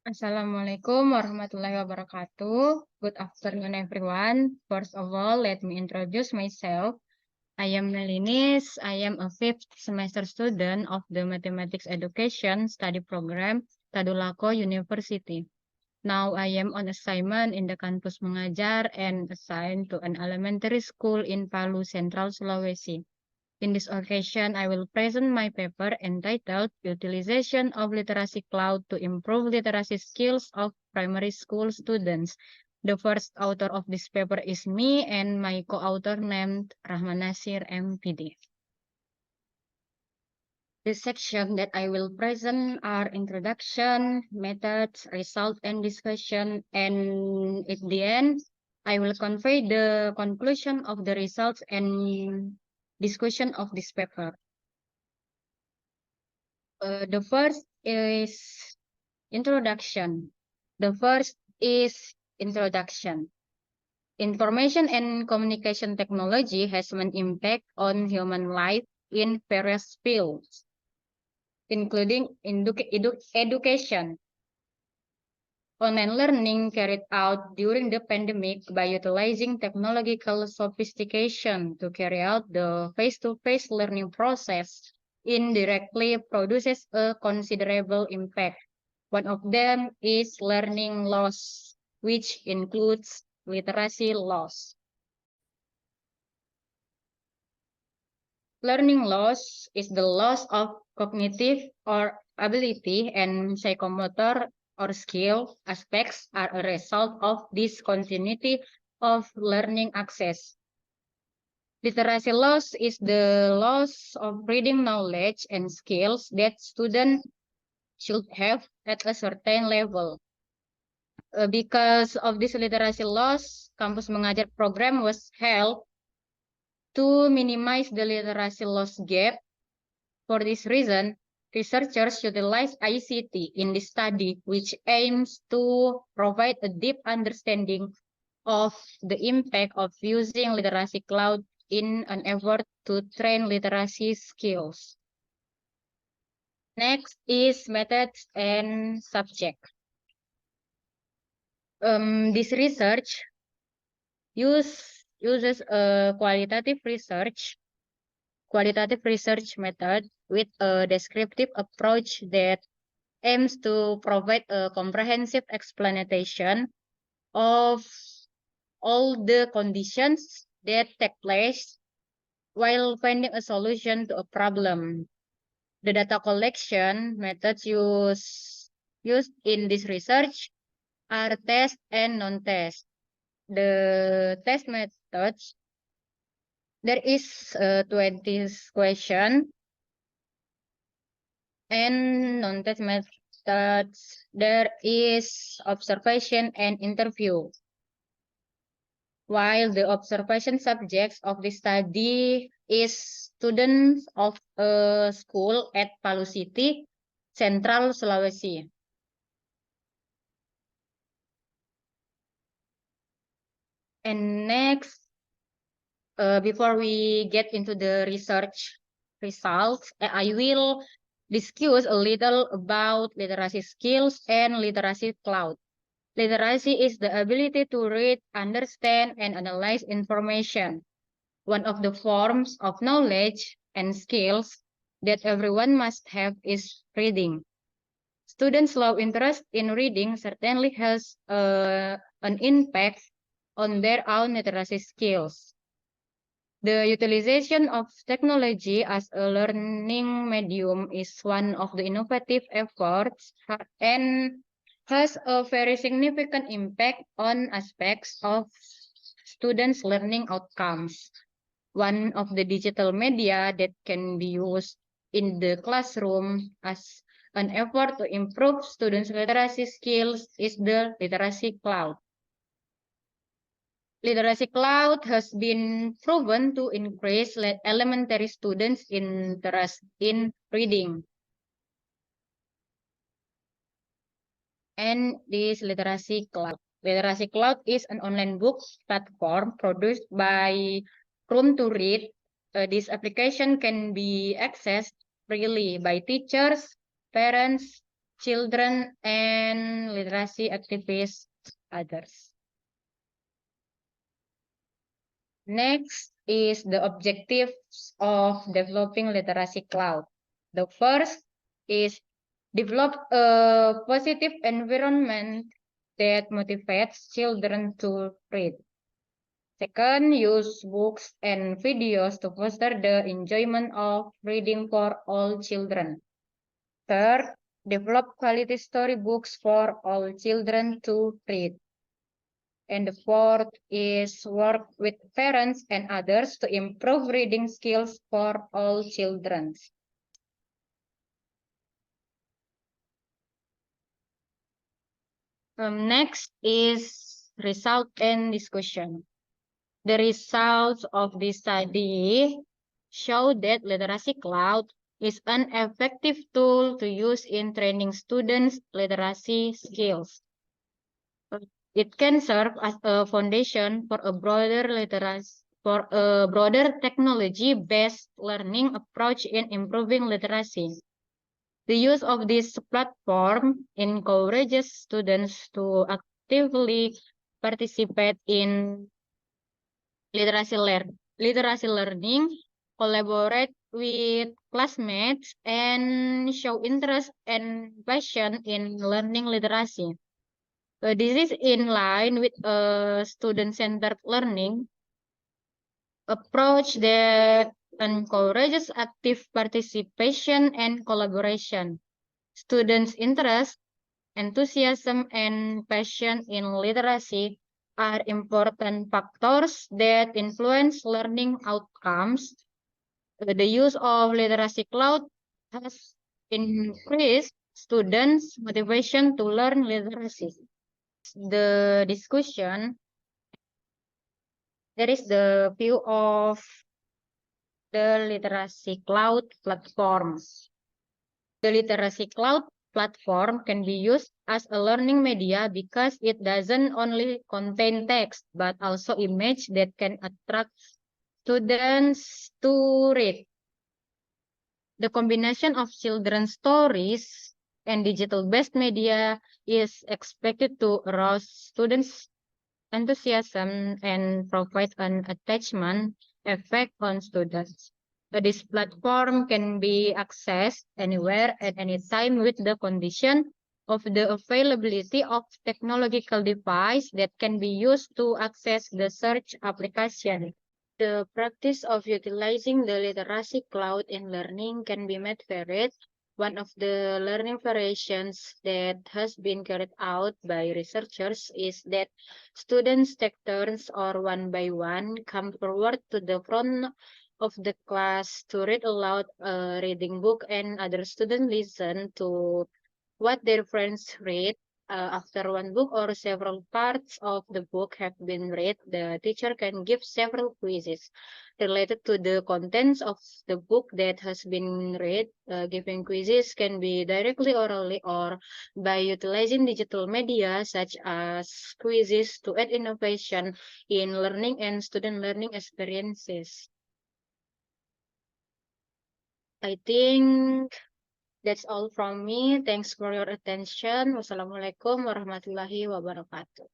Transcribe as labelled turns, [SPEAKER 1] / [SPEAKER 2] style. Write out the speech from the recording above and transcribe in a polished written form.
[SPEAKER 1] Assalamualaikum warahmatullahi wabarakatuh. Good afternoon, everyone. First of all, let me introduce myself. I am Melinis. I am a fifth semester student of the Mathematics Education Study Program, Tadulako University. Now I am on assignment in the campus Mengajar and assigned to an elementary school in Palu, Central Sulawesi. In this occasion, I will present my paper entitled Utilization of Literacy Cloud to Improve Literacy Skills of Primary School Students. The first author of this paper is me and my co-author named Rahman Nasir MPD. The section that I will present are introduction, methods, result, and discussion. And at the end, I will convey the conclusion of the results and discussion of this paper. The first is introduction. The first is introduction. Information and communication technology has an impact on human life in various fields, including education. Online learning carried out during the pandemic by utilizing technological sophistication to carry out the face-to-face learning process indirectly produces a considerable impact. One of them is learning loss, which includes literacy loss. Learning loss is the loss of cognitive or ability and psychomotor or skill aspects are a result of discontinuity of learning access. Literacy loss is the loss of reading knowledge and skills that students should have at a certain level. Because of this literacy loss, Kampus Mengajar program was held to minimize the literacy loss gap. For this reason, researchers utilize ICT in this study, which aims to provide a deep understanding of the impact of using literacy cloud in an effort to train literacy skills. Next is methods and subject. This research uses a qualitative research method with a descriptive approach that aims to provide a comprehensive explanation of all the conditions that take place while finding a solution to a problem. The data collection methods used in this research are test and non-test. The test methods, there is 20 question, and non-test methods, there is observation and interview. While the observation subjects of the study is students of a school at Palu City, Central Sulawesi. And next, before we get into the research results, I will discuss a little about literacy skills and literacy cloud. Literacy is the ability to read, understand, and analyze information. One of the forms of knowledge and skills that everyone must have is reading. Students' low interest in reading certainly has an impact on their own literacy skills. The utilization of technology as a learning medium is one of the innovative efforts and has a very significant impact on aspects of students' learning outcomes. One of the digital media that can be used in the classroom as an effort to improve students' literacy skills is the literacy cloud. Literacy cloud has been proven to increase elementary students' interest in reading. And this Literacy Cloud. Literacy Cloud is an online book platform produced by Room to Read. This application can be accessed freely by teachers, parents, children and literacy activists, others. Next is the objectives of developing literacy cloud. The first is develop a positive environment that motivates children to read. Second, use books and videos to foster the enjoyment of reading for all children. Third, develop quality storybooks for all children to read. And the fourth is work with parents and others to improve reading skills for all children. Next is result and discussion. The results of this study show that Literacy Cloud is an effective tool to use in training students' literacy skills. It can serve as a foundation for a broader technology-based learning approach in improving literacy. The use of this platform encourages students to actively participate in literacy learning, collaborate with classmates, and show interest and passion in learning literacy. This is in line with a student-centered learning approach that encourages active participation and collaboration. Students' interest, enthusiasm, and passion in literacy are important factors that influence learning outcomes. The use of Literacy Cloud has increased students' motivation to learn literacy. The discussion, there is the view of the Literacy Cloud platforms. The Literacy Cloud platform can be used as a learning media because it doesn't only contain text, but also image that can attract students to read. The combination of children's stories and digital-based media is expected to arouse students' enthusiasm and provide an attachment effect on students. This platform can be accessed anywhere at any time with the condition of the availability of technological device that can be used to access the search application. The practice of utilizing the literacy cloud in learning can be made varied. One of the learning variations that has been carried out by researchers is that students take turns or one by one come forward to the front of the class to read aloud a reading book, and other students listen to what their friends read. After one book or several parts of the book have been read, the teacher can give several quizzes related to the contents of the book that has been read. Giving quizzes can be directly orally or by utilizing digital media such as quizzes to add innovation in learning and student learning experiences. I think that's all from me. Thanks for your attention. Wassalamualaikum warahmatullahi wabarakatuh.